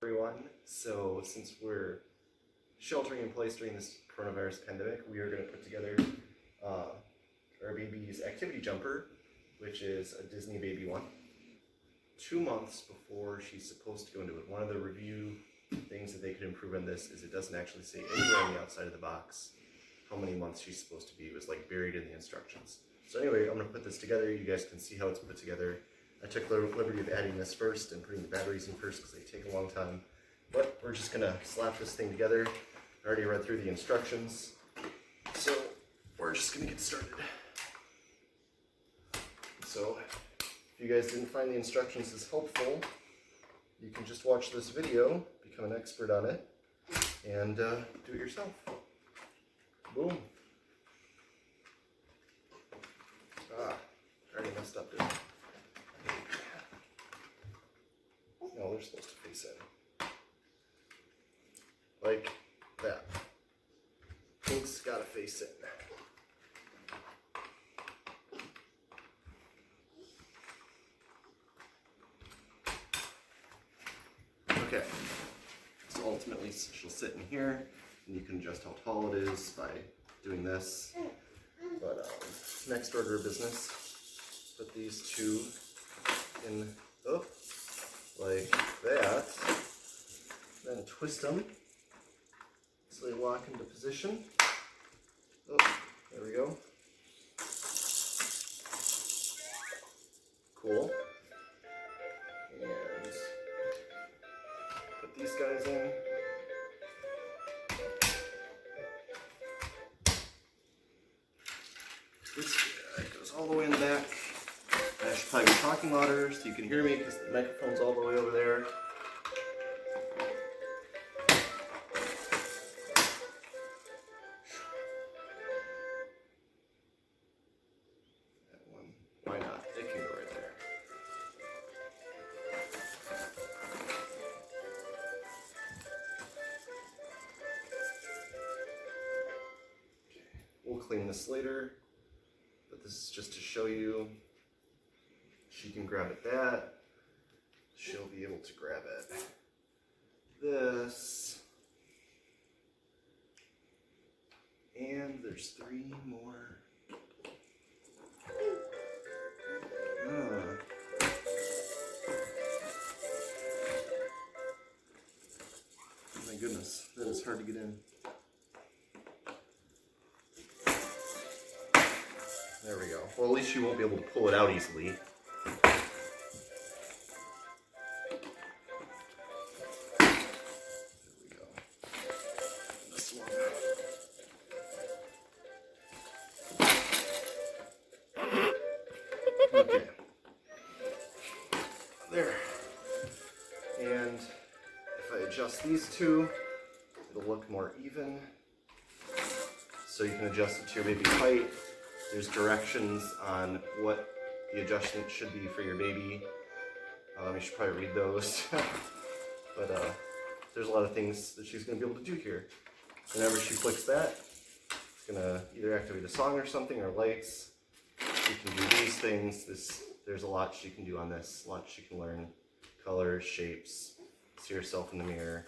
Everyone. So since we're sheltering in place during this coronavirus pandemic, we are going to put together our baby's activity jumper, which is a Disney Baby one. 2 months before she's supposed to go into it. One of the review things that they could improve on this is it doesn't actually say anywhere on the outside of the box how many months she's supposed to be. It was like buried in the instructions. So anyway, I'm going to put this together. You guys can see how it's put together. I took the liberty of adding this first and putting the batteries in first because they take a long time. But we're just going to slap this thing together. I already read through the instructions. So we're just going to get started. So if you guys didn't find the instructions as helpful, you can just watch this video, become an expert on it, and do it yourself. Boom. I already messed up, didn't I? No, they're supposed to face in. Like that. Pink's gotta face in. Okay. So ultimately she'll sit in here, and you can adjust how tall it is by doing this. But next order of business, put these two in like that, then twist them so they lock into position. Oh, there we go. Cool. And put these guys in. This guy goes all the way in the back. I should probably be talking louder so you can hear me because the microphone's all the way over there. That one, why not? It can go right there. Okay. We'll clean this later, but this is just to show you. She can grab at that. She'll be able to grab at this. And there's 3 more. Oh my goodness, that is hard to get in. There we go. Well, at least you won't be able to pull it out easily. Okay. There. And if I adjust these two, it'll look more even. So you can adjust it to your baby's height. There's directions on what the adjustment should be for your baby. You should probably read those. But there's a lot of things that she's going to be able to do here. Whenever she clicks that, it's going to either activate a song or something, or lights. She can do these things. There's a lot she can do on this. A lot she can learn. Colors, shapes, see herself in the mirror.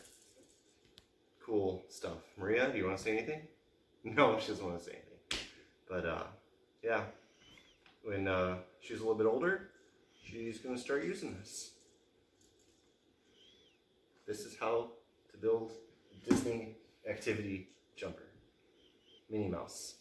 Cool stuff. Maria, do you want to say anything? No, she doesn't want to say anything. But yeah, when she's a little bit older, she's going to start using this. This is how to build a Disney activity jumper. Minnie Mouse.